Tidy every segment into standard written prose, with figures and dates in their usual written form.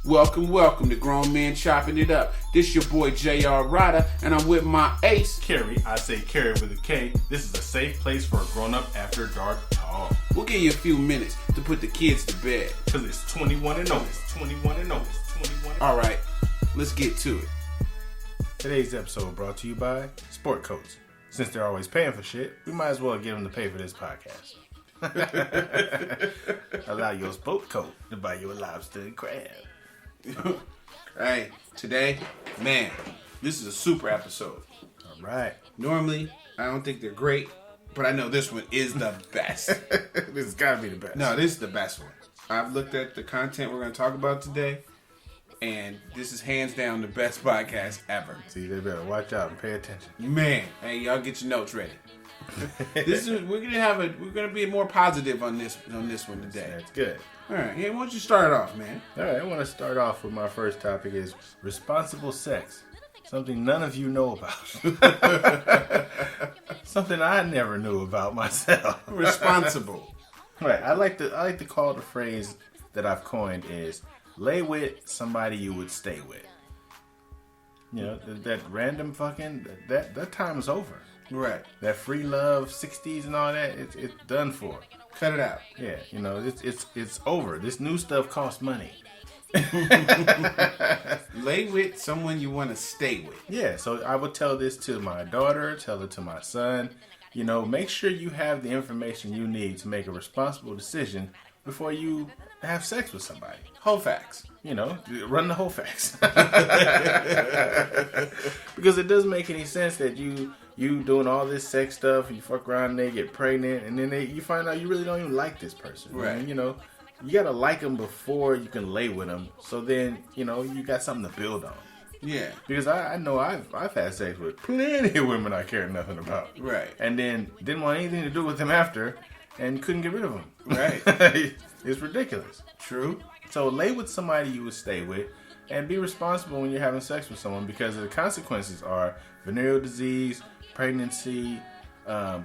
Welcome to Grown Men Chopping It Up. This your boy J.R. Rydha, and I'm with my ace, Kerry. I say Kerry with a K. This is a safe place for a grown-up after dark talk. We'll give you a few minutes to put the kids to bed. Because it's 21 and over. Alright, let's get to it. Today's episode brought to you by Sport Coats. Since they're always paying for shit, we might as well get them to pay for this podcast. Allow your sport coat to buy you a lobster and crab. Hey, today, man, this is a super episode. All right. Normally, I don't think they're great, but I know this one is the best. This has got to be the best. No, this is the best one. I've looked at the content we're going to talk about today, and this is hands down the best podcast ever. See, they better watch out and pay attention. Man, hey, y'all get your notes ready. We're gonna be more positive on this one today. That's good. All right, yeah. Why don't you start it off, man? All right, I want to start off with my first topic is responsible sex. Something none of you know about. Something I never knew about myself. Responsible. Right. I like to call the phrase that I've coined is lay with somebody you would stay with. You know, that random fucking that time is over. Right. That free love 60s and all that, it's done for. Cut it out. Yeah, you know, it's over. This new stuff costs money. Lay with someone you want to stay with. Yeah, so I would tell this to my daughter, tell it to my son. You know, make sure you have the information you need to make a responsible decision before you have sex with somebody. Whole facts. You know, run the whole facts. Because it doesn't make any sense that you doing all this sex stuff, you fuck around and they get pregnant, and then you find out you really don't even like this person. Right. And, you know, you gotta like them before you can lay with them. So then, you know, you got something to build on. Yeah. Because I know I've had sex with plenty of women I cared nothing about. Right. And then didn't want anything to do with them after, and couldn't get rid of them. Right. It's ridiculous. True. So lay with somebody you would stay with, and be responsible when you're having sex with someone, because the consequences are venereal disease, pregnancy,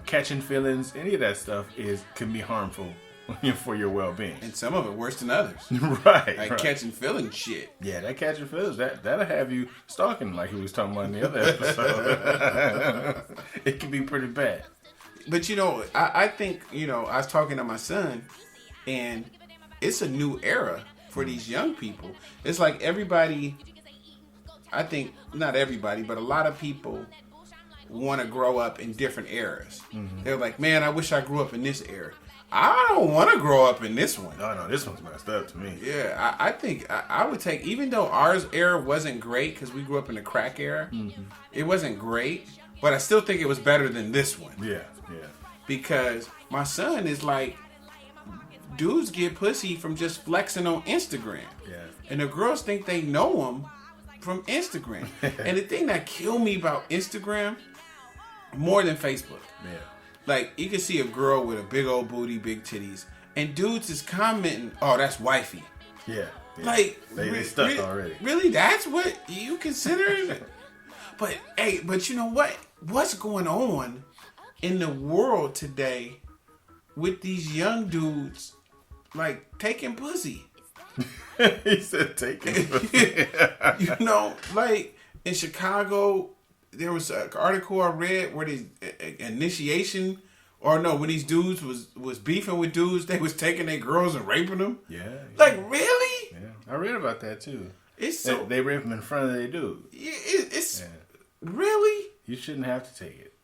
catching feelings. Any of that stuff can be harmful for your well-being. And some of it worse than others. Right. Like catching feelings shit. Yeah, that catching feelings, that'll have you stalking like he was talking about in the other episode. It can be pretty bad. But, you know, I think, you know, I was talking to my son, and it's a new era for these young people. It's like everybody, I think, not everybody, but a lot of people want to grow up in different eras. Mm-hmm. They're like, man, I wish I grew up in this era. I don't want to grow up in this one. No, this one's messed up to me. Yeah, I think I would take, even though ours era wasn't great, because we grew up in the crack era, It wasn't great, but I still think it was better than this one. Yeah. Because my son is like, dudes get pussy from just flexing on Instagram. Yeah. And the girls think they know him from Instagram. And the thing that killed me about Instagram, more than Facebook. Yeah. Like, you can see a girl with a big old booty, big titties, and dudes is commenting, oh, that's wifey. Yeah. Like, they stuck already. Really? That's what you consider? But, hey, you know what? What's going on in the world today with these young dudes, like, taking pussy? He said taking pussy. You know, like, in Chicago, there was an article I read where the initiation, or no, when these dudes was beefing with dudes, they was taking their girls and raping them. Yeah. Like, really? Yeah, I read about that too. It's so they rape them in front of their dude. It's really. You shouldn't have to take it.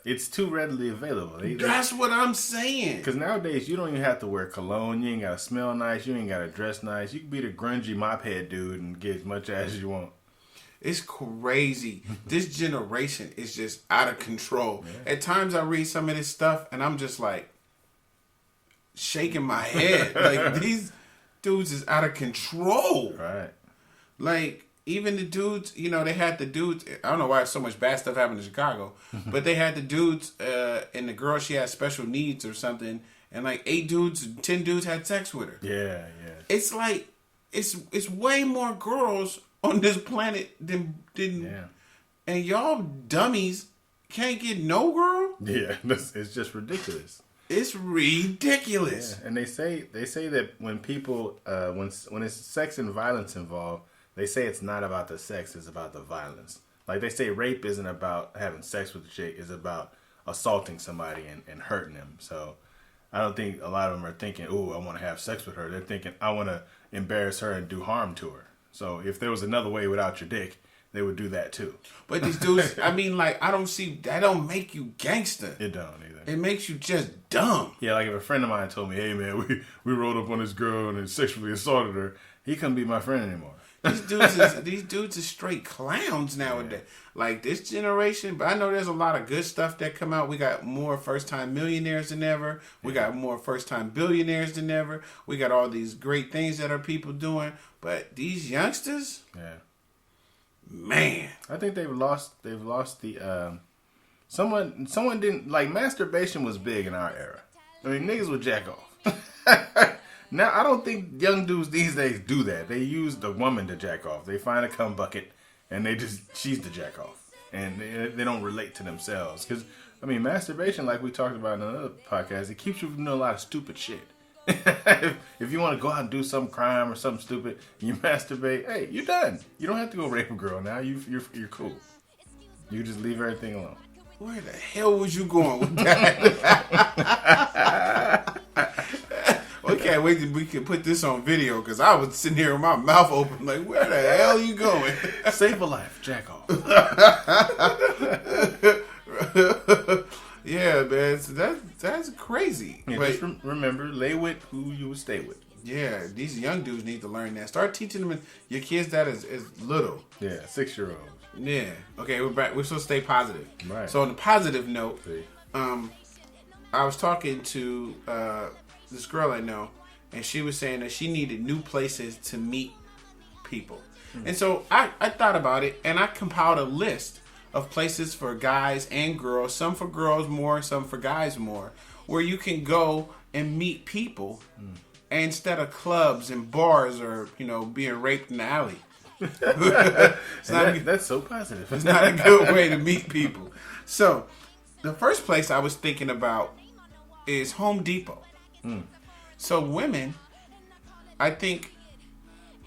It's too readily available. That's what I'm saying. Because nowadays, you don't even have to wear cologne. You ain't got to smell nice. You ain't got to dress nice. You can be the grungy mop head dude and get as much ass as you want. It's crazy. This generation is just out of control. Yeah. At times I read some of this stuff and I'm just like shaking my head. Like, these dudes is out of control. Right. Like, even the dudes, you know, they had the dudes, I don't know why so much bad stuff happened in Chicago, but they had the dudes and the girl, she had special needs or something, and like 10 dudes had sex with her. Yeah. It's like, it's way more girls on this planet than and y'all dummies can't get no girl? Yeah, it's just ridiculous. It's ridiculous. Yeah. And they say that when people when it's sex and violence involved, they say it's not about the sex, it's about the violence. Like they say rape isn't about having sex with a chick, it's about assaulting somebody and hurting them. So I don't think a lot of them are thinking, "Oh, I want to have sex with her." They're thinking, "I want to embarrass her and do harm to her." So if there was another way without your dick, they would do that too. But these dudes, I mean, like, I don't see, that don't make you gangster. It don't either. It makes you just dumb. Yeah, like if a friend of mine told me, "Hey man, we rolled up on this girl and sexually assaulted her," he couldn't be my friend anymore. These dudes are straight clowns nowadays. Yeah. Like this generation, but I know there's a lot of good stuff that come out. We got more first-time millionaires than ever. We got more first-time billionaires than ever. We got all these great things that our people doing. But these youngsters, man, I think they've lost the. Someone didn't like masturbation was big in our era. I mean, niggas would jack off. Now, I don't think young dudes these days do that. They use the woman to jack off. They find a cum bucket, and she's the jack off. And they don't relate to themselves. Because, I mean, masturbation, like we talked about in another podcast, it keeps you from doing a lot of stupid shit. If you want to go out and do some crime or something stupid, and you masturbate, hey, you're done. You don't have to go rape a girl now. You're cool. You just leave everything alone. Where the hell was you going with that? Okay, wait till we can put this on video because I was sitting here with my mouth open like, where the hell are you going? Save a life, jack off. Yeah, man, so that's crazy. Yeah, just remember, lay with who you would stay with. Yeah, these young dudes need to learn that. Start teaching them your kids that is little. Yeah, 6-year-olds. Yeah. Okay, we're back. We're supposed to stay positive. Right. So on the positive note, I was talking to this girl I know, and she was saying that she needed new places to meet people. And so I thought about it, and I compiled a list of places for guys and girls, some for girls more, some for guys more, where you can go and meet people instead of clubs and bars or, being raped in the alley. That's so positive. It's not a good way to meet people. So the first place I was thinking about is Home Depot. So women, I think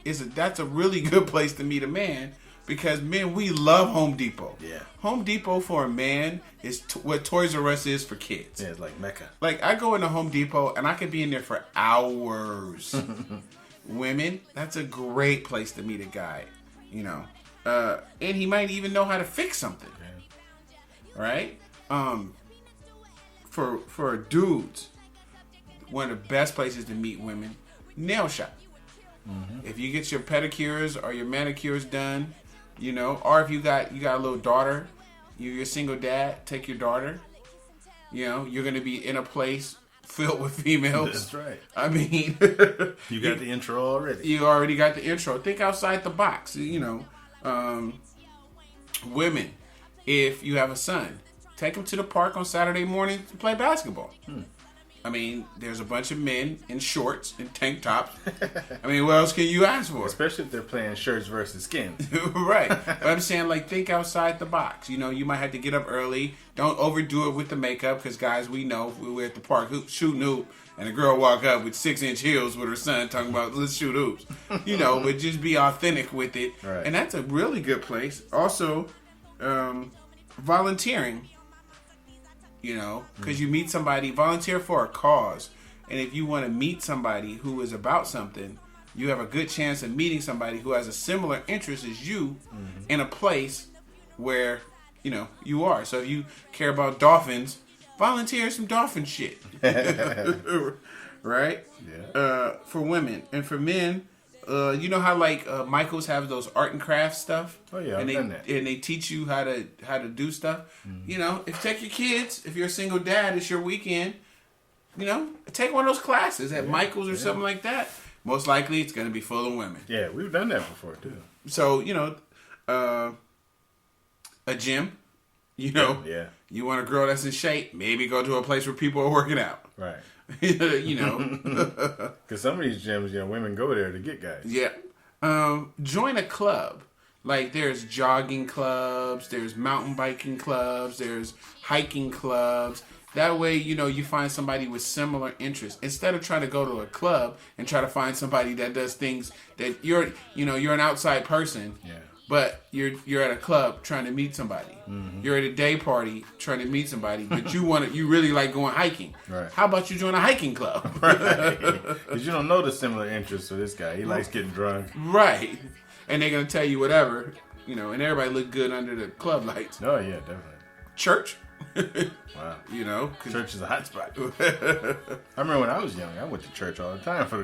that's a really good place to meet a man because men, we love Home Depot. Yeah. Home Depot for a man is what Toys R Us is for kids. Yeah, it's like Mecca. Like I go into Home Depot and I could be in there for hours. Women, that's a great place to meet a guy, and he might even know how to fix something. Yeah. Right? For dudes, one of the best places to meet women, nail shop. If you get your pedicures or your manicures done, or if you got a little daughter, you're a single dad, take your daughter. You're gonna be in a place filled with females. That's right. I mean, you got the intro already. You already got the intro. Think outside the box. Women, if you have a son, take him to the park on Saturday morning to play basketball. I mean, there's a bunch of men in shorts and tank tops. I mean, what else can you ask for? Especially if they're playing shirts versus skins. Right. But I'm saying, think outside the box. You might have to get up early. Don't overdo it with the makeup because, guys, we know we're at the park shooting hoop and a girl walk up with 6-inch heels with her son talking about, let's shoot hoops. But just be authentic with it. Right. And that's a really good place. Also, volunteering. Because you meet somebody, volunteer for a cause. And if you want to meet somebody who is about something, you have a good chance of meeting somebody who has a similar interest as you in a place where, you are. So if you care about dolphins, volunteer some dolphin shit. Right? Yeah. For women. And for men, you know how Michaels have those art and crafts stuff? Oh yeah, and I've done that. And they teach you how to do stuff. If take your kids, if you're a single dad, it's your weekend. Take one of those classes at Michaels or something like that. Most likely, it's going to be full of women. Yeah, we've done that before too. So a gym. Yeah. You want a girl that's in shape? Maybe go to a place where people are working out. Right. Because some of these gyms, women go there to get guys. Yeah. Join a club. There's jogging clubs, there's mountain biking clubs, there's hiking clubs. That way, you find somebody with similar interests instead of trying to go to a club and try to find somebody that does things that you're an outside person. Yeah. But you're at a club trying to meet somebody. Mm-hmm. You're at a day party trying to meet somebody, but you really like going hiking. Right. How about you join a hiking club? Right. Because you don't know the similar interests of this guy. He likes getting drunk. Right. And they're gonna tell you whatever, and everybody look good under the club lights. Oh yeah, definitely. Church. Wow. Church is a hot spot. I remember when I was young, I went to church all the time for the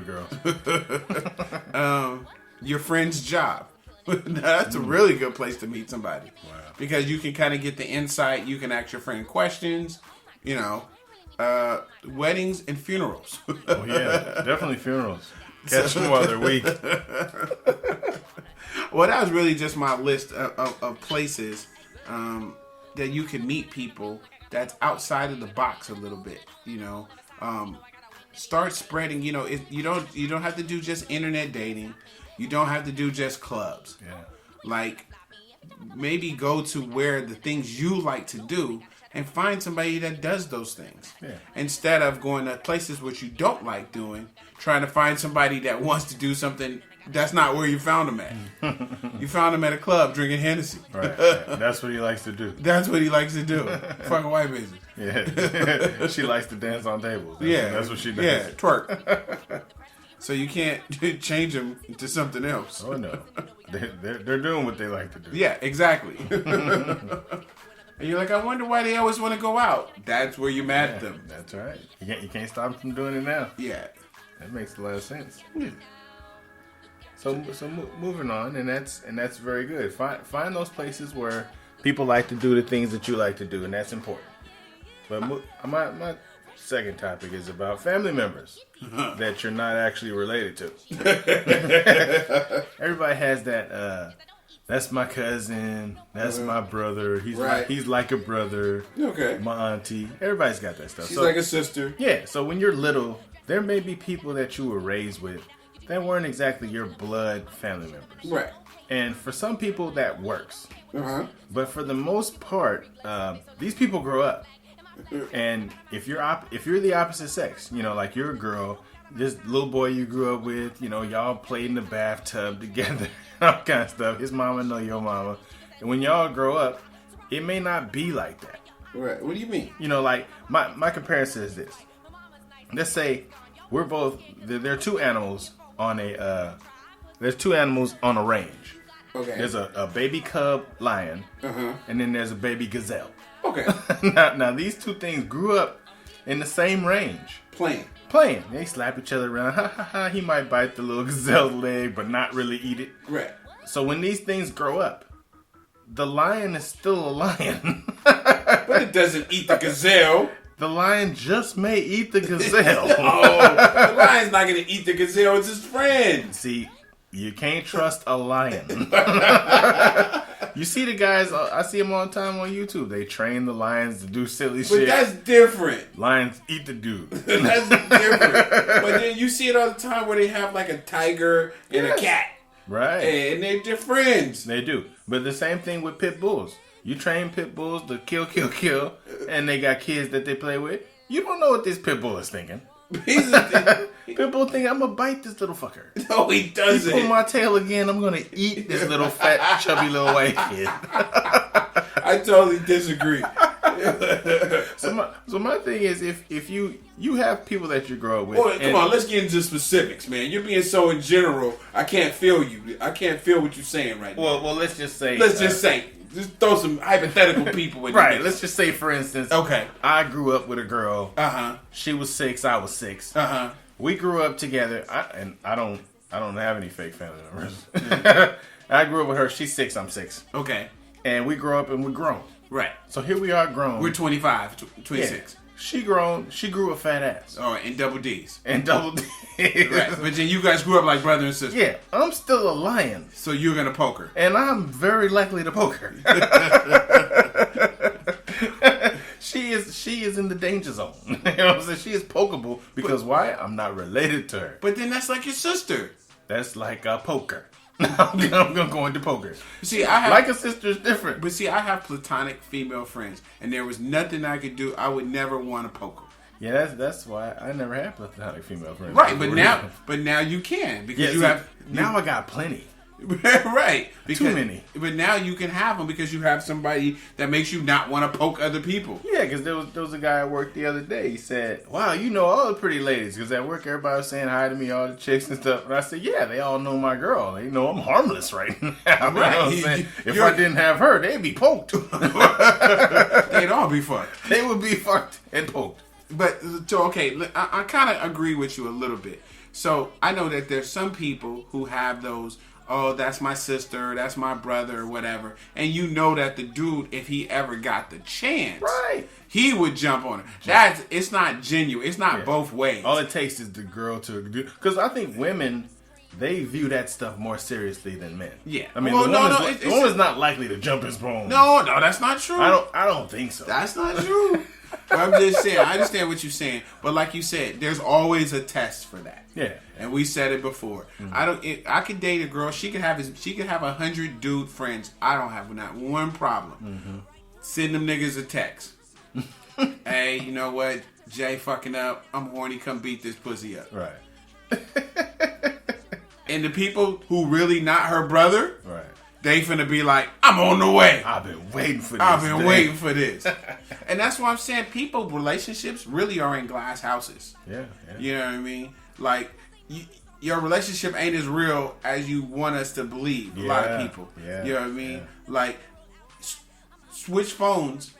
girls. Your friend's job. That's a really good place to meet somebody. Wow. Because you can kind of get the insight. You can ask your friend questions. Weddings and funerals. Oh yeah, definitely funerals. Catch them while they're weak. Well, that was really just my list of places that you can meet people that's outside of the box a little bit. Start spreading. You don't have to do just internet dating. You don't have to do just clubs. Yeah. Like, maybe go to where the things you like to do and find somebody that does those things. Yeah. Instead of going to places which you don't like doing, trying to find somebody that wants to do something that's not where you found them at. You found him at a club drinking Hennessy. Right. That's what he likes to do. That's what he likes to do. Fucking white bitches. Yeah. She likes to dance on tables. That's what she does. Yeah, twerk. So you can't change them to something else. Oh no, they're doing what they like to do. Yeah, exactly. And you're like, I wonder why they always want to go out. That's where you're mad at them. That's right. You can't stop them from doing it now. Yeah, that makes a lot of sense. Yeah. So moving on, and that's very good. Find those places where people like to do the things that you like to do, and that's important. But my second topic is about family members that you're not actually related to. Everybody has that. That's my cousin. That's my brother. He's like a brother. Okay. My auntie. Everybody's got that stuff. She's like a sister. Yeah. So when you're little, there may be people that you were raised with that weren't exactly your blood family members. Right. And for some people that works. Uh-huh. But for the most part, these people grow up. And if you're the opposite sex, like you're a girl, this little boy you grew up with, y'all played in the bathtub together, all kind of stuff. His mama know your mama. And when y'all grow up, it may not be like that. Right. What do you mean? Like my comparison is this. Let's say we're both, there are two animals on a range. Okay. There's a baby cub lion, uh-huh, and then there's a baby gazelle. Okay. now these two things grew up in the same range. Playing. They slap each other around. Ha ha ha. He might bite the little gazelle's leg, but not really eat it. Right. So when these things grow up, the lion is still a lion. But it doesn't eat the gazelle. The lion just may eat the gazelle. The lion's not going to eat the gazelle. It's his friend. See, you can't trust a lion. You see the guys, I see them all the time on YouTube. They train the lions to do silly shit. But that's different. Lions eat the dude. That's different. But then you see it all the time where they have like a tiger and a cat. Right. And they're friends. They do. But the same thing with pit bulls. You train pit bulls to kill, and they got kids that they play with. You don't know what this pit bull is thinking. Pit bull think, I'm going to bite this little fucker. No, he doesn't. You pull my tail again, I'm going to eat this little fat, chubby little white kid. I totally disagree. So my thing is, if you have people that you grow up with. Well, come on, let's get into specifics, man. You're being so in general. I can't feel you. I can't feel what you're saying right now. Well, let's just say. Just throw some hypothetical people in right, there. let's just say, for instance, okay, I grew up with a girl. Uh-huh. She was 6, I was 6. Uh-huh. We grew up together. I don't have any fake family members. I grew up with her. She's 6, I'm 6. Okay. And we grew up and we're grown. Right. So here we are grown. We're 25, 26. Yeah. She grew a fat ass. Oh, and double D's. And double D's. Right. But then you guys grew up like brother and sister. Yeah. I'm still a lion. So you're going to poke her. And I'm very likely to poke her. She is in the danger zone. You know what I'm saying? She is pokeable because why? I'm not related to her. But then that's like your sister. That's like a poker. I'm gonna go into poker. See, I have like a sister is different. But see, I have platonic female friends, and there was nothing I could do. I would never want to poke them. Yeah, that's why I never had platonic female friends. Right, but now you can because now I got plenty. Right, because, too many. But now you can have them because you have somebody that makes you not want to poke other people. Yeah, because there was a guy at work the other day. He said, "Wow, you know all the pretty ladies." Because at work everybody was saying hi to me, all the chicks and stuff. And I said, "Yeah, they all know my girl. They know I'm harmless right now." Right. You know what I'm saying? If I didn't have her, they'd be poked. They'd all be fucked. They would be fucked and poked. But so okay, I kind of agree with you a little bit. So I know that there's some people who have those. Oh, that's my sister, that's my brother, or whatever. And you know that the dude, if he ever got the chance, right, he would jump on her. It's not genuine. It's not both ways. All it takes is the girl to do. Because I think women, they view that stuff more seriously than men. Yeah. I mean, well, the woman's not likely to jump his bone. No, that's not true. I don't think so. That's not true. I'm just saying, I understand what you're saying, but like you said, there's always a test for that. Yeah, and we said it before. Mm-hmm. I could date a girl. She could have 100 dude friends. I don't have not one problem. Mm-hmm. Send them niggas a text. Hey, you know what? Jay fucking up. I'm horny. Come beat this pussy up. Right. And the people who really not her brother, right? They finna be like, I'm on the way. I've been waiting for this. And that's why I'm saying relationships really are in glass houses. Yeah. You know what I mean? Like, your relationship ain't as real as you want us to believe. A lot of people. Yeah. You know what I mean? Yeah. Like, switch phones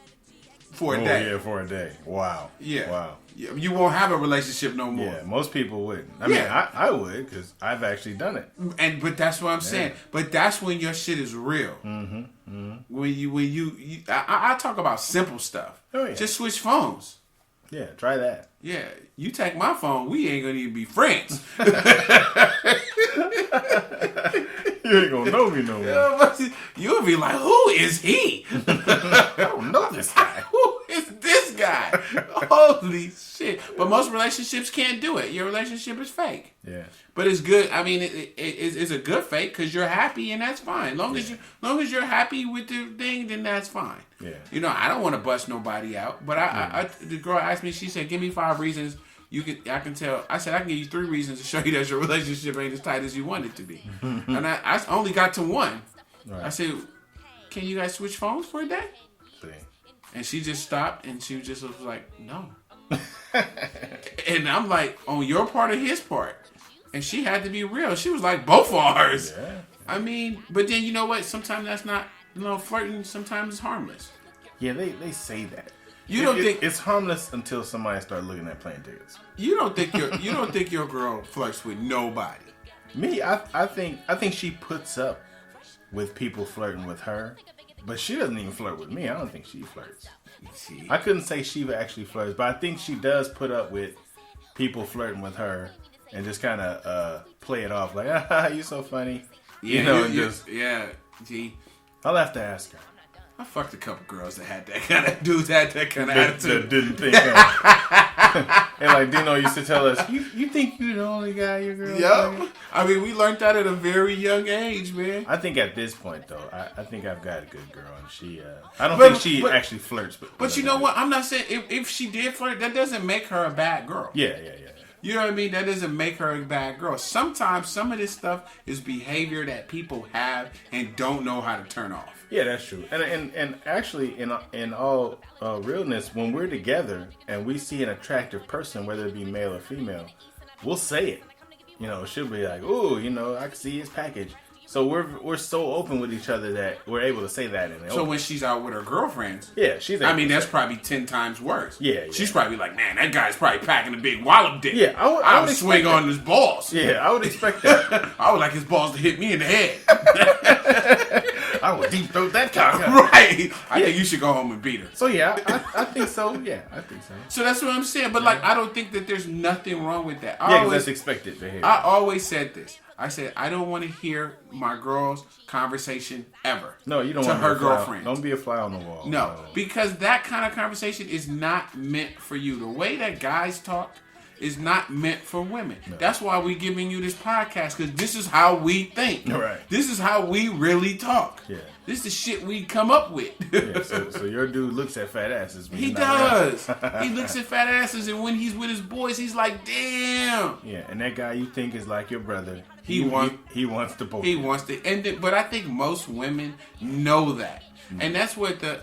for a day. Yeah, for a day. Wow. Yeah. Wow. You won't have a relationship no more. Yeah, most people wouldn't. I mean, I would because I've actually done it. But that's what I'm saying. But that's when your shit is real. Mm-hmm. Mm-hmm. When you I talk about simple stuff. Oh, yeah. Just switch phones. Yeah, try that. Yeah, you take my phone, we ain't gonna even be friends. You ain't gonna know me no more. You'll be like, who is he? I don't know this guy. Who is this guy? Holy shit. But most relationships can't do it. Your relationship is fake. Yeah. But it's good. I mean, it's a good fake because you're happy and that's fine. Long as you're happy with the thing, then that's fine. Yeah. You know, I don't want to bust nobody out. But the girl asked me, she said, give me 5 reasons I can tell. I said, I can give you 3 reasons to show you that your relationship ain't as tight as you want it to be. And I only got to 1. Right. I said, can you guys switch phones for a day? See. And she just stopped and she just was like, no. And I'm like, on your part or his part? And she had to be real. She was like, both of ours. Yeah. I mean, but then you know what? Sometimes that's not, flirting sometimes is harmless. Yeah, they say that. You don't think it's harmless until somebody starts looking at plane tickets. You don't think your girl flirts with nobody? Me, I think she puts up with people flirting with her, but she doesn't even flirt with me. I don't think she flirts. See? I couldn't say she actually flirts, but I think she does put up with people flirting with her and just kind of play it off like, you so funny. Yeah, gee. I'll have to ask her. I fucked a couple girls that had that kind of dudes had that kind of attitude. That didn't think. And like Dino used to tell us, you think you're the only guy your girl? Yep. I mean, we learned that at a very young age, man. I think at this point though, I think I've got a good girl, and she. I don't think she actually flirts. But you know what? I'm not saying if she did flirt, that doesn't make her a bad girl. Yeah. You know what I mean? That doesn't make her a bad girl. Sometimes some of this stuff is behavior that people have and don't know how to turn off. Yeah, that's true. And actually, in all realness, when we're together and we see an attractive person, whether it be male or female, we'll say it. She'll be like, "Ooh, I can see his package." So we're so open with each other that we're able to say that. So when she's out with her girlfriends, she's. I mean, that's probably 10 times worse. Yeah. She's probably like, "Man, that guy's probably packing a big wallop dick." Yeah, I would swing on his balls. Yeah, I would expect that. I would like his balls to hit me in the head. I would deep throat that cock. Right. I think you should go home and beat her. So yeah, I think so. Yeah, I think so. So that's what I'm saying. But I don't think that there's nothing wrong with that. That's expected behavior. I always said this. I said, I don't want to hear my girl's conversation ever. No, you don't to want her girlfriend. Don't be a fly on the wall. No, because that kind of conversation is not meant for you. The way that guys talk is not meant for women. No. That's why we giving you this podcast, because this is how we think. Right. This is how we really talk. Yeah. This is the shit we come up with. Yeah, so your dude looks at fat asses. He does. He looks at fat asses, and when he's with his boys, he's like, damn. Yeah, and that guy you think is like your brother, He wants to both. He wants to end it, but I think most women know that, and that's what the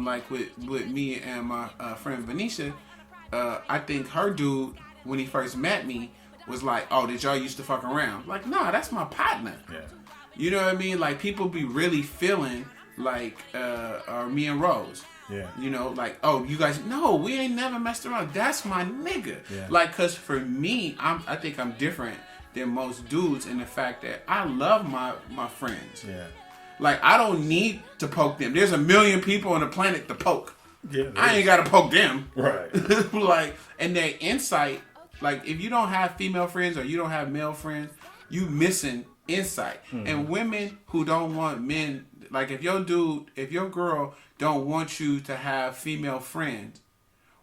like with me and my friend Venetia. I think her dude, when he first met me, was like, "Oh, did y'all used to fuck around?" Like, nah, that's my partner. Yeah. You know what I mean? Like, people be really feeling like, or me and Rose. Yeah. You know, like, oh, you guys, no, we ain't never messed around. That's my nigga. Yeah. Like, cause for me, I think I'm different than most dudes in the fact that I love my friends. Yeah. Like, I don't need to poke them. There's a million people on the planet to poke. Yeah. I ain't gotta poke them. Right. Like, and their insight, like, if you don't have female friends or you don't have male friends, you missing insight. And women who don't want men, like, if your girl don't want you to have female friends,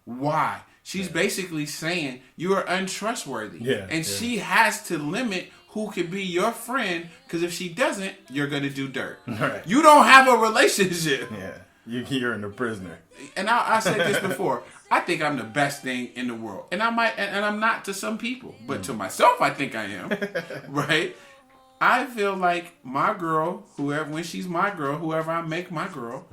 why? She's basically saying you are untrustworthy. Yeah. And she has to limit who could be your friend, because if she doesn't, you're going to do dirt. Right. You don't have a relationship. Yeah. You're in a prisoner. And I said this before. I think I'm the best thing in the world. And I might, and I'm not to some people, but to myself, I think I am. Right? I feel like my girl, when she's my girl, whoever I make my girl,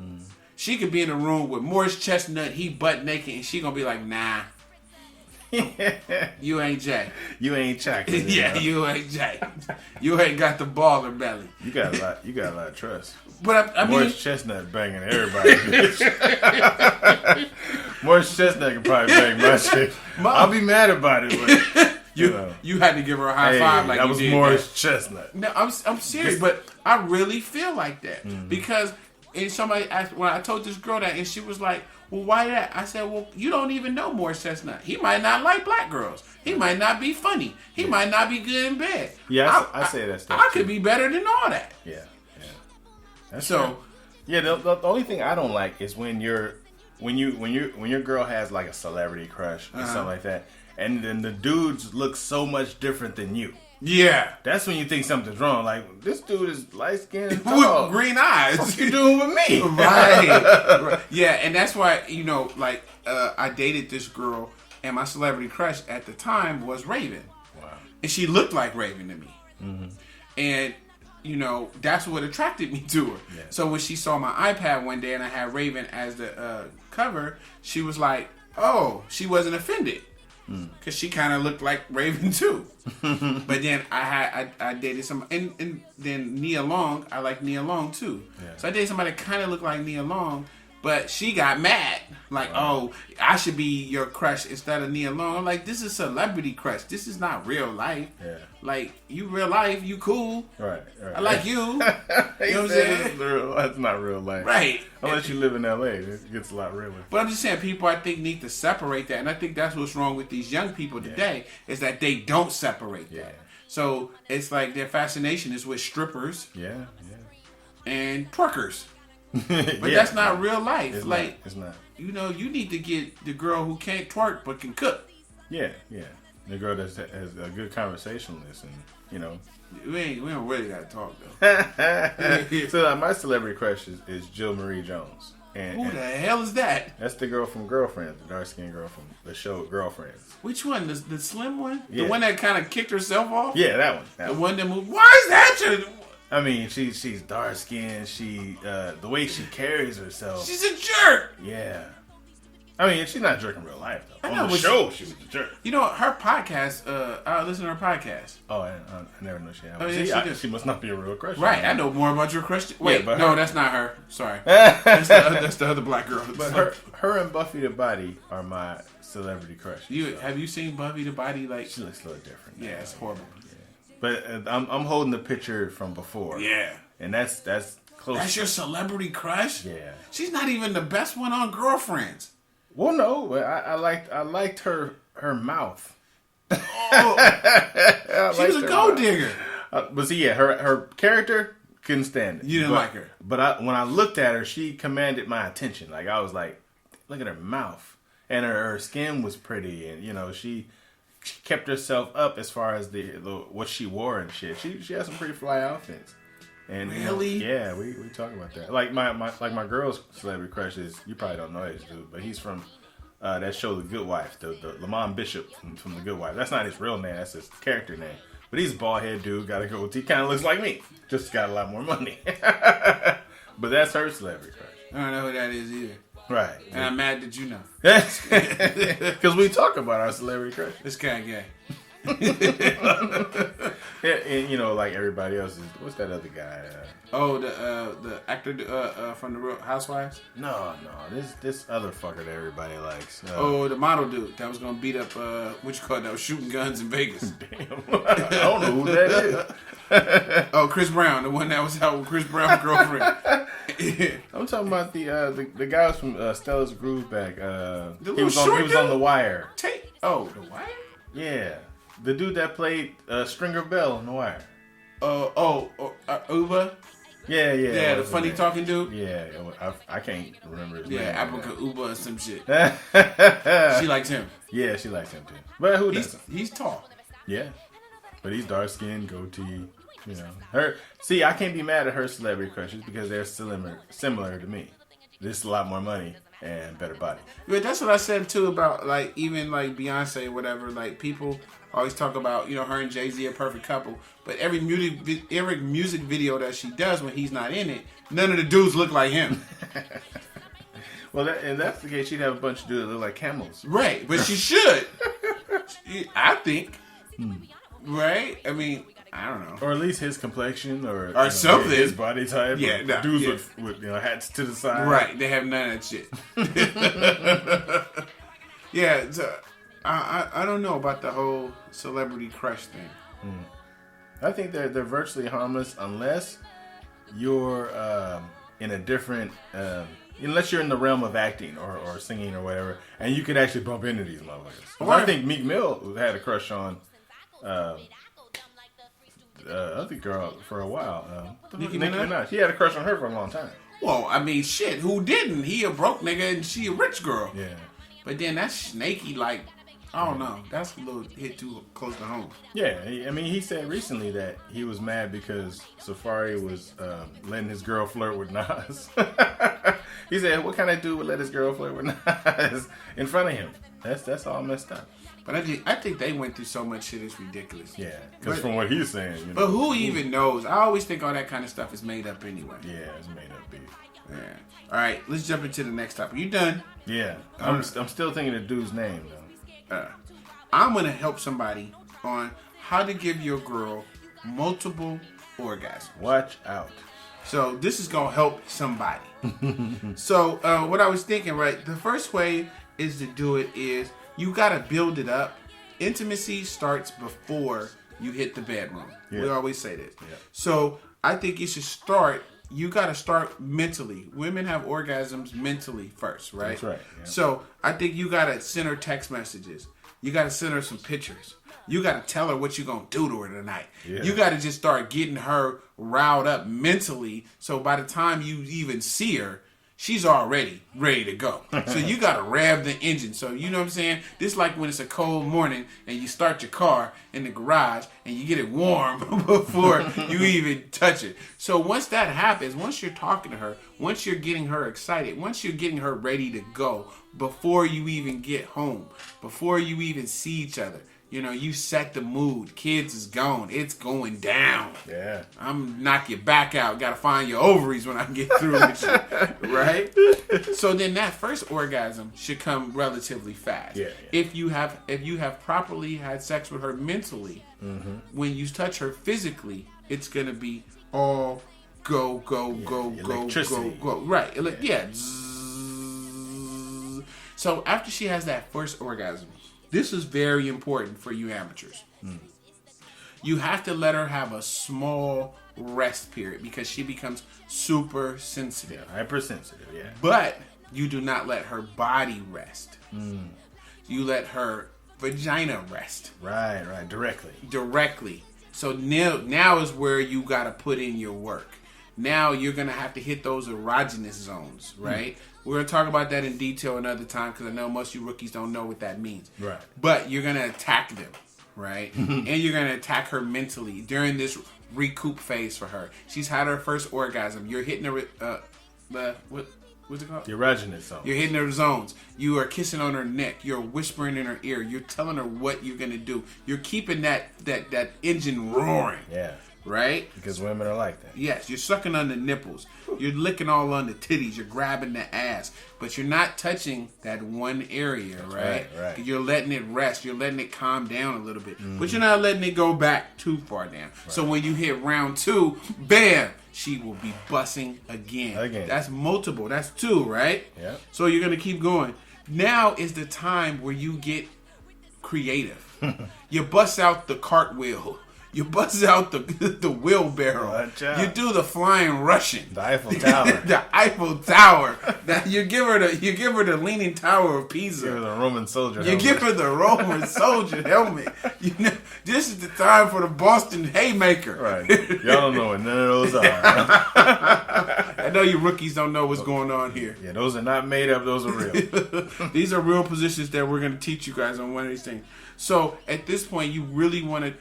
she could be in a room with Morris Chestnut, he butt naked, and she gonna be like, nah, you ain't Jay. You ain't chocolate. Yeah, you ain't Jay. You ain't got the baller belly. You got a lot of trust. But I mean, Morris Chestnut banging everybody. Morris Chestnut can probably bang my shit. I'll be mad about it, but you had to give her a high five like that you was did. Morris Chestnut. No, I'm serious, but I really feel like that because somebody asked when I told this girl that, and she was like, "Well, why that?" I said, "Well, you don't even know Morris Chestnut. He might not like black girls. He might not be funny. He might not be good in bed. Yeah, I say that stuff. I could be better than all that." Yeah. That's so. Right. Yeah, the only thing I don't like is when your girl has like a celebrity crush or something like that, and then the dudes look so much different than you. Yeah, that's when you think something's wrong. Like, this dude is light skinned with green eyes. What you doing with me? Right. Yeah, and that's why I dated this girl, and my celebrity crush at the time was Raven. Wow. And she looked like Raven to me, and that's what attracted me to her. Yeah. So when she saw my iPad one day and I had Raven as the cover, she was like, "Oh," she wasn't offended because she kind of looked like Raven too. But then I dated some, and then Nia Long. I like Nia Long too. Yeah. So I dated somebody that kind of looked like Nia Long, but she got mad. Like, "Oh, I should be your crush instead of Nia Long." I'm like, this is celebrity crush. This is not real life. Yeah. Like, you real life, you cool. Right. I like you. You know what I'm saying? That's not real life. Right. Unless you live in LA, it gets a lot realer. But I'm just saying, people, I think, need to separate that. And I think that's what's wrong with these young people today, is that they don't separate that. So it's like their fascination is with strippers. Yeah. And twerkers. But that's not real life. It's not. You need to get the girl who can't twerk but can cook. Yeah. The girl that has a good conversationalist, and we don't really gotta talk though. So my celebrity crush is Jill Marie Jones. Who the hell is that? That's the girl from Girlfriends, the dark skinned girl from the show Girlfriends. Which one? The slim one? Yeah. The one that kind of kicked herself off? Yeah, that one. One that moved. Why is that your... I mean, she's dark skinned. She the way she carries herself. She's a jerk. Yeah. I mean, she's not a jerk in real life though. I know, on the show, she was a jerk. Her podcast. I listen to her podcast. Oh, I never know she had one. Oh, yeah, she must not be a real crush. Right, I know more about your crush. Wait, yeah, no, that's not her. Sorry, that's the other black girl. But her and Buffy the Body are my celebrity crush. Have you seen Buffy the Body? Like, she looks a little different. Yeah, it's horrible. Yeah. But I'm holding the picture from before. Yeah, and that's close. That's your celebrity crush. Yeah, she's not even the best one on Girlfriends. Well, no, but I liked her mouth. Oh, she was a gold digger. But see, yeah, her character couldn't stand it. You didn't like her. But when I looked at her, she commanded my attention. Like, I was like, look at her mouth, and her skin was pretty, and kept herself up as far as the what she wore and shit. She has some pretty fly outfits. And really? Yeah, we talk about that. Like my girl's celebrity crush is, you probably don't know this dude, but he's from that show The Good Wife, the Lamont Bishop from The Good Wife. That's not his real name, that's his character name. But he's a bald head dude, got a goatee, kind of looks like me, just got a lot more money. But that's her celebrity crush. I don't know who that is either. Right. And I'm mad that you know. Because we talk about our celebrity crush. This guy gay. Yeah, and like everybody else is. What's that other guy? The actor from the Real Housewives. No, this other fucker that everybody likes. The model dude that was gonna beat up what you call it, that was shooting guns in Vegas. Damn, I don't know who that is. Chris Brown, the one that was out with Chris Brown's girlfriend. I'm talking about the guys from Stella's Groove Back. He was dude? on The Wire. The Wire. Yeah. The dude that played Stringer Bell on The Wire. Uba. Yeah. Yeah, the funny talking dude. Yeah, I can't remember his name. Yeah, Apica Uba or some shit. She likes him. Yeah, she likes him too. But who doesn't? He's tall. Yeah, but he's dark skinned, goatee. Her. See, I can't be mad at her celebrity crushes because they're similar to me. This is a lot more money and better body. But that's what I said too about even Beyonce or whatever. Like people always talk about her and Jay-Z a perfect couple, but every music video that she does when he's not in it, none of the dudes look like him. Well, and that's the case. She'd have a bunch of dudes that look like camels, right? But she should, I think, right? I mean, I don't know, or at least his complexion, or something, his body type. Yeah, dudes with hats to the side. Right? They have none of that shit. Yeah. I don't know about the whole celebrity crush thing. I think they're virtually harmless unless you're in a different, unless you're in the realm of acting or singing or whatever, and you could actually bump into these motherfuckers. Well, I think Meek Mill had a crush on other girl for a while. Nicki Minaj. He had a crush on her for a long time. Well, I mean, shit, who didn't? He a broke nigga and she a rich girl. Yeah. But then that's snaky, I don't know. That's a little hit too close to home. Yeah, he said recently that he was mad because Safari was letting his girl flirt with Nas. He said, what kind of dude would let his girl flirt with Nas in front of him? That's all messed up. But I think they went through so much shit, it's ridiculous. Yeah, because from what he's saying. But who even knows? I always think all that kind of stuff is made up anyway. Yeah, it's made up beef. Yeah. All right, let's jump into the next topic. You done? Yeah. I'm still thinking of the dude's name, though. I'm going to help somebody on how to give your girl multiple orgasms. Watch out. So this is going to help somebody. So what I was thinking, right, the first way is to do it is you got to build it up. Intimacy starts before you hit the bedroom. Yeah. We always say this. Yeah. So I think you got to start mentally. Women have orgasms mentally first, right? That's right. Yeah. So I think you got to send her text messages. You got to send her some pictures. You got to tell her what you're going to do to her tonight. Yeah. You got to just start getting her riled up mentally. So by the time you even see her, she's already ready to go. So you got to rev the engine. So you know what I'm saying? This is like when it's a cold morning and you start your car in the garage and you get it warm before you even touch it. So once that happens, once you're talking to her, once you're getting her excited, once you're getting her ready to go, before you even get home, before you even see each other, you set the mood. Kids is gone. It's going down. Yeah. I'm knock your back out. Got to find your ovaries when I get through with you. Right? So then that first orgasm should come relatively fast. Yeah. If you have properly had sex with her mentally, when you touch her physically, it's going to be all go, go, go, go, go, go. Right. Yeah. So after she has that first orgasm, this is very important for you amateurs. You have to let her have a small rest period because she becomes super sensitive. Yeah, hypersensitive, yeah. But you do not let her body rest. You let her vagina rest. Right, directly. So now is where you got to put in your work. Now you're going to have to hit those erogenous zones, right? We're going to talk about that in detail another time because I know most of you rookies don't know what that means. Right. But you're going to attack them, right? And you're going to attack her mentally during this recoup phase for her. She's had her first orgasm. You're hitting her what's it called? The erogenous zone. You're hitting her zones. You are kissing on her neck. You're whispering in her ear. You're telling her what you're going to do. You're keeping that engine roaring. Yeah. Right? Because women are like that. Yes, you're sucking on the nipples. You're licking all on the titties. You're grabbing the ass. But you're not touching that one area, right? Right. You're letting it rest. You're letting it calm down a little bit. But you're not letting it go back too far down. Right. So when you hit round 2, bam, she will be bussing again. That's multiple. That's 2, right? Yeah. So you're going to keep going. Now is the time where you get creative. You bust out the cartwheel. You bust out the wheelbarrow. You do the flying Russian. The Eiffel Tower. The Eiffel Tower. Now you give her the Leaning Tower of Pisa. Give her the Roman soldier You helmet. give her the Roman soldier helmet. You know, this is the time for the Boston Haymaker. Right. Y'all don't know what none of those are. I know you rookies don't know what's going on here. Yeah, those are not made up. Those are real. These are real positions that we're going to teach you guys on one of these things. So at this point, you really want to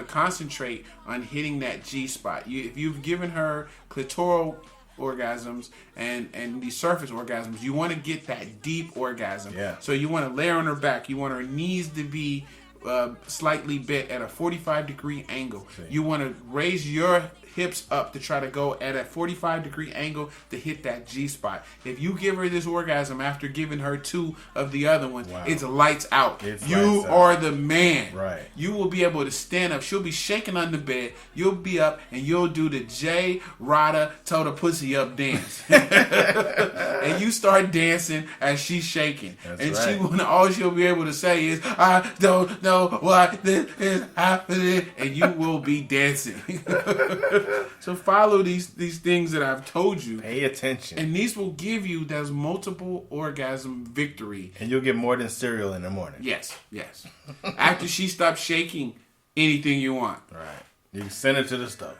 concentrate on hitting that G spot. If you've given her clitoral orgasms and these surface orgasms, you want to get that deep orgasm. Yeah. So you want to lay her on her back. You want her knees to be slightly bent at a 45-degree angle. See. You want to raise your hips up to try to go at a 45-degree angle to hit that G spot. If you give her this orgasm after giving her 2 of the other ones, it's lights out. You are the man. Right. You will be able to stand up. She'll be shaking on the bed. You'll be up and you'll do the J. Rydha told her pussy up dance. And you start dancing as she's shaking. All she'll be able to say is, I don't know what this is happening. And you will be dancing. So follow these things that I've told you. Pay attention. And these will give you those multiple orgasm victory. And you'll get more than cereal in the morning. Yes. After she stops shaking, anything you want. Right. You can send it to the stove.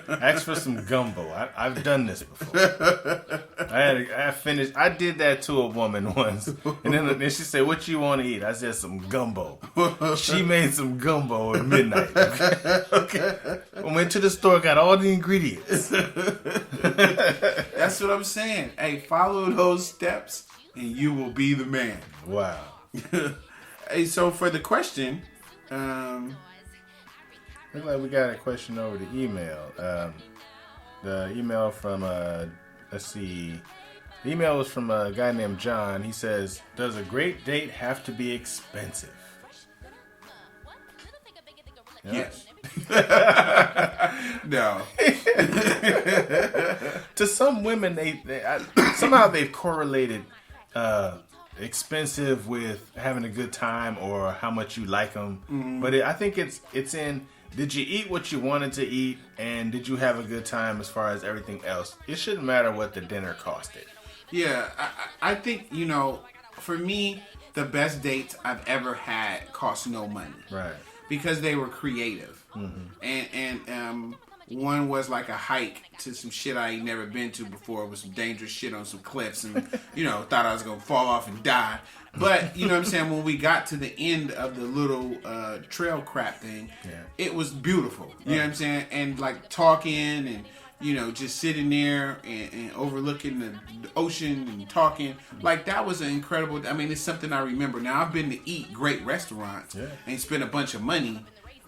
Ask for some gumbo. I've done this before. I did that to a woman once. And then she said, what you want to eat? I said, some gumbo. She made some gumbo at midnight. Okay. I went to the store, got all the ingredients. That's what I'm saying. Hey, follow those steps and you will be the man. Wow. Hey, so for the question, looks like we got a question over the email. The email from, let's see. The email was from a guy named John. He says, does a great date have to be expensive? Yes. No. To some women, somehow they've correlated expensive with having a good time or how much you like them. Mm-hmm. But I think it's in, did you eat what you wanted to eat, and did you have a good time as far as everything else? It shouldn't matter what the dinner costed. Yeah, I think, for me, the best dates I've ever had cost no money. Right. Because they were creative. Mm-hmm. And one was like a hike to some shit I ain't never been to before. It was some dangerous shit on some cliffs and, thought I was going to fall off and die. But, you know what I'm saying, when we got to the end of the little trail crap thing, it was beautiful. You know what I'm saying? And like talking and, just sitting there and overlooking the ocean and talking. Like, that was an incredible, it's something I remember. Now, I've been to eat great restaurants and spend a bunch of money.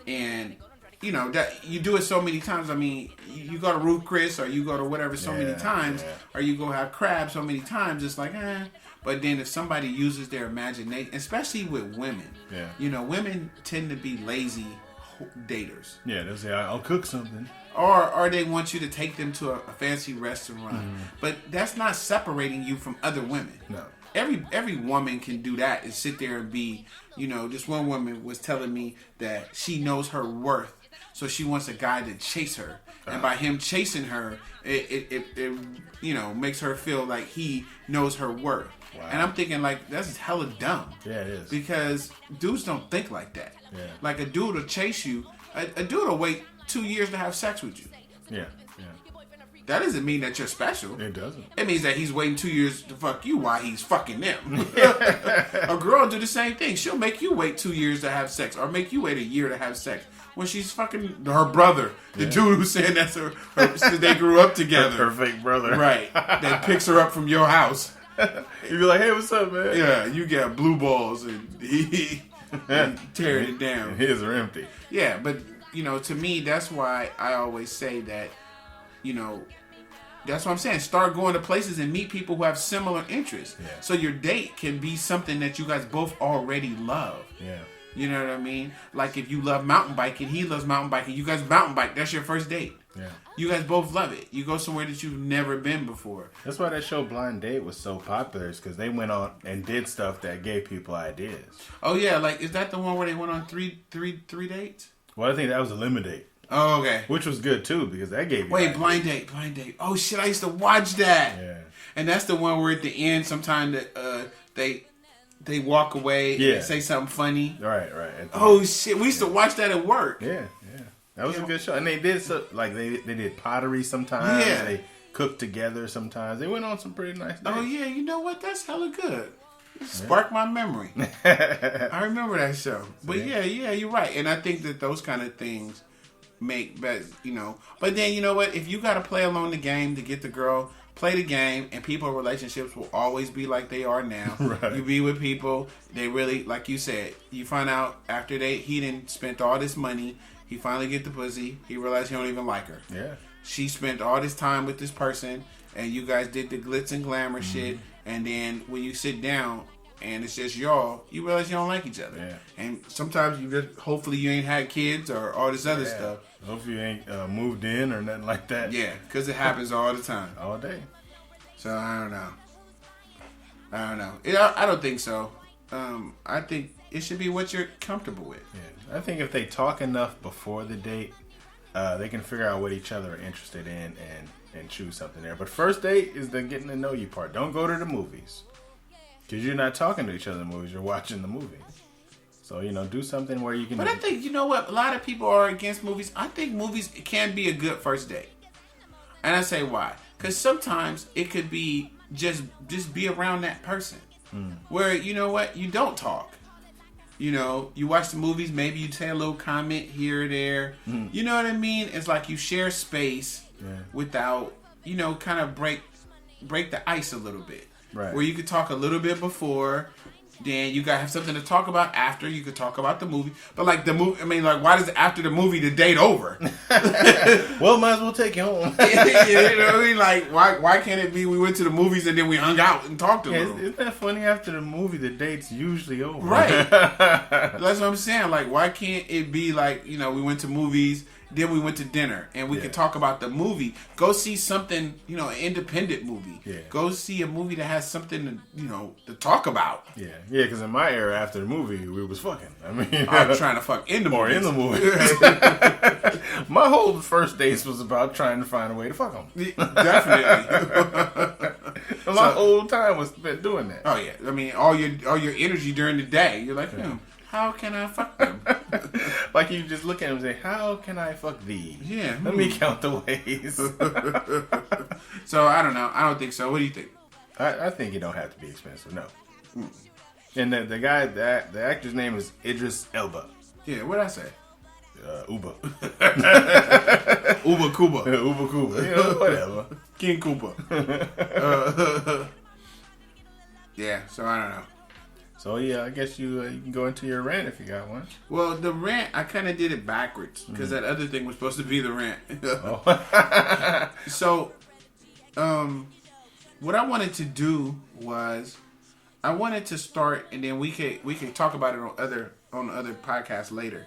And, that you do it so many times. You go to Ruth Chris or you go to whatever so many times, or you go have crab so many times, it's like, But then if somebody uses their imagination, especially with women, women tend to be lazy daters. Yeah, they'll say, I'll cook something. Or they want you to take them to a fancy restaurant. Mm-hmm. But that's not separating you from other women. No. Every woman can do that and sit there and be, this one woman was telling me that she knows her worth. So she wants a guy to chase her. And by him chasing her, it makes her feel like he knows her worth. Wow. And I'm thinking, like, that's hella dumb. Yeah, it is. Because dudes don't think like that. Yeah. Like, a dude will chase you. A dude will wait 2 years to have sex with you. Yeah. that doesn't mean that you're special. It doesn't. It means that he's waiting 2 years to fuck you while he's fucking them. A girl will do the same thing. She'll make you wait 2 years to have sex, or make you wait a year to have sex when she's fucking her brother, the dude who's saying that's her they grew up together. Her fake brother, right? That picks her up from your house. You be like, hey, what's up, man? Yeah, you got blue balls and he tearing it down. His are empty. Yeah, but to me, that's why I always say that, that's what I'm saying. Start going to places and meet people who have similar interests. Yeah. So your date can be something that you guys both already love. Yeah. You know what I mean? Like if you love mountain biking, he loves mountain biking, you guys mountain bike, that's your first date. Yeah. You guys both love it. You go somewhere that you've never been before. That's why that show Blind Date was so popular, is because they went on and did stuff that gave people ideas. Oh yeah, like is that the one where they went on three dates? Well, I think that was Eliminate. Oh, okay. Which was good too, because that gave you Wait, Blind Date. Oh shit, I used to watch that. Yeah. And that's the one where at the end sometimes they walk away and they say something funny. Right. Oh shit, we used to watch that at work. Yeah. That was a good show. And they did they did pottery sometimes. Yeah. They cooked together sometimes. They went on some pretty nice days. Oh yeah, you know what? That's hella good. Spark my memory. I remember that show. But yeah, you're right. And I think that those kind of things make best, But then you know what? If you got to play along the game to get the girl, play the game, and people relationships will always be like they are now. Right. You be with people, they really, like you said, you find out after he didn't spent all this money, he finally get the pussy, he realized he don't even like her. Yeah. She spent all this time with this person, and you guys did the glitz and glamour shit, and then when you sit down and it's just y'all, you realize you don't like each other. Yeah. And sometimes hopefully you ain't had kids or all this other stuff. Hopefully you ain't moved in or nothing like that. Yeah, because it happens all the time. All day. So I don't know. I don't think so. I think it should be what you're comfortable with. Yeah. I think if they talk enough before the date, they can figure out what each other are interested in and choose something there. But first date is the getting to know you part. Don't go to the movies. Because you're not talking to each other in the movies. You're watching the movie. So, do something where you can... But I think, you know what? A lot of people are against movies. I think movies can be a good first date. And I say why. Because sometimes it could be just be around that person. Where, you know what? You don't talk. You watch the movies. Maybe you say a little comment here or there. You know what I mean? It's like you share space without, kind of break the ice a little bit. Right. Where you could talk a little bit before, then you gotta have something to talk about after. You could talk about the movie, but like the movie, why does after the movie the date over? Well, might as well take you home. You know what I mean? Like why can't it be we went to the movies and then we hung out and talked a little? Isn't that funny? After the movie, the date's usually over. Right. That's what I'm saying. Like, why can't it be like we went to movies, then we went to dinner, and we could talk about the movie. Go see something, an independent movie. Yeah. Go see a movie that has something to talk about. Yeah, because in my era, after the movie, we was fucking. I'm trying to fuck in the movie. Or in the movie. My whole first dates was about trying to find a way to fuck them. Definitely. My whole time was spent doing that. Oh yeah, all your energy during the day, you're like, how can I fuck them? Like you just look at them and say, how can I fuck these? Yeah. Let me count the ways. So I don't know. I don't think so. What do you think? I think it don't have to be expensive. No. And the guy, the actor's name is Idris Elba. Yeah. What'd I say? Uba. Uba Kuba. Uba Kuba. Whatever. King Koopa. Yeah. So I don't know. So yeah, I guess you can go into your rant if you got one. Well, the rant, I kind of did it backwards because that other thing was supposed to be the rant. So, what I wanted to do was, I wanted to start, and then we could talk about it on other podcasts later.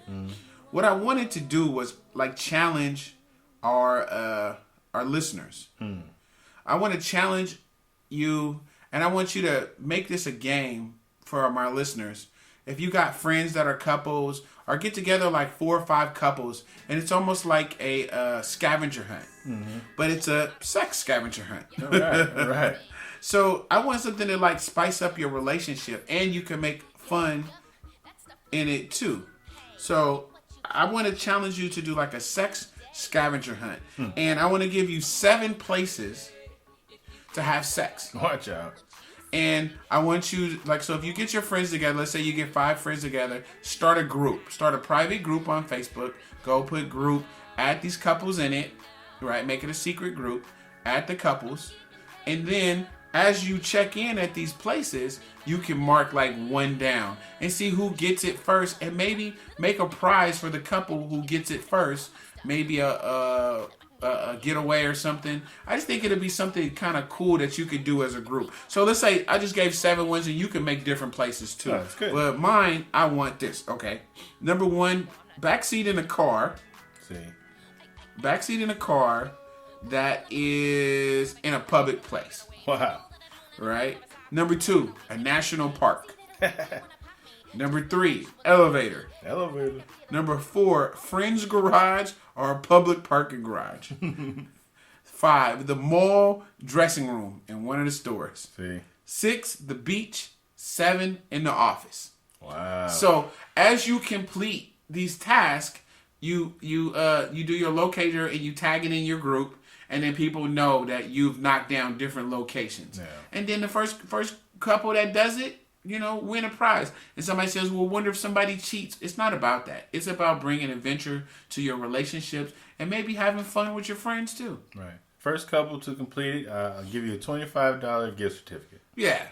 What I wanted to do was like challenge our listeners. I want to challenge you, and I want you to make this a game for my listeners. If you got friends that are couples, or get together like 4 or 5 couples, and it's almost like a scavenger hunt, but it's a sex scavenger hunt. Right. So I want something to like spice up your relationship, and you can make fun in it too. So I want to challenge you to do like a sex scavenger hunt. And I want to give you 7 places to have sex. Watch out. And I want you, so if you get your friends together, let's say you get 5 friends together, start a group. Start a private group on Facebook. Go put group, add these couples in it, right? Make it a secret group. Add the couples. And then as you check in at these places, you can mark like 1 down and see who gets it first, and maybe make a prize for the couple who gets it first. Maybe a getaway or something. I just think it'll be something kind of cool that you could do as a group. So let's say I just gave 7 ones, and you can make different places too. That's good. But mine, I want this. Okay. Number 1, backseat in a car. Backseat in a car that is in a public place. Wow. Right? Number 2, a national park. Number 3, elevator. Number 4, friend's garage or a public parking garage. 5, the mall dressing room in one of the stores. 6, the beach. 7, in the office. Wow. So as you complete these tasks, you do your locator and you tag it in your group, and then people know that you've knocked down different locations. Yeah. And then the first couple that does it, win a prize. And somebody says, well, wonder if somebody cheats. It's not about that. It's about bringing adventure to your relationships and maybe having fun with your friends too. Right. First couple to complete it, I'll give you a $25 gift certificate. Yeah.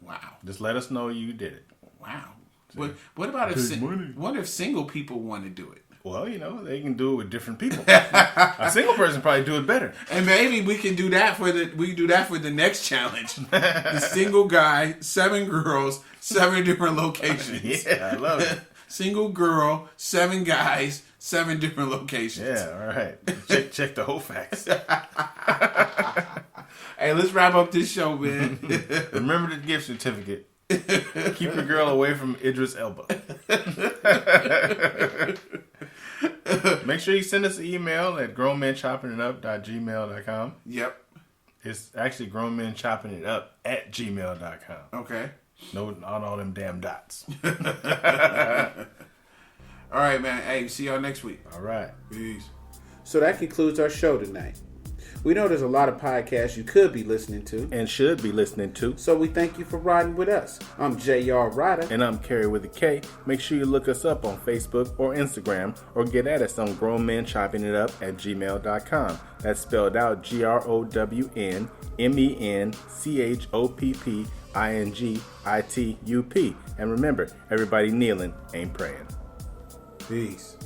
Wow. Just let us know you did it. Wow. What about if single people want to do it? Well, they can do it with different people. A single person probably do it better. And maybe we can do that for the next challenge. The single guy, 7 girls, 7 different locations. Yeah, I love it. Single girl, 7 guys, 7 different locations. Yeah, all right. Check the whole facts. Hey, let's wrap up this show, man. Remember the gift certificate. Keep your girl away from Idris Elba. Make sure you send us an email at grownmenchoppingitup@gmail.com. Yep. It's actually grownmenchoppingitup@gmail.com. Okay. No, not all them damn dots. All right, man. Hey, see y'all next week. All right. Peace. So that concludes our show tonight. We know there's a lot of podcasts you could be listening to. And should be listening to. So we thank you for riding with us. I'm J.R. Rydha. And I'm Kerry with a K. Make sure you look us up on Facebook or Instagram, or get at us on grownmenchoppingitup@gmail.com. That's spelled out GROWNMENCHOPPINGITUP. And remember, everybody kneeling ain't praying. Peace.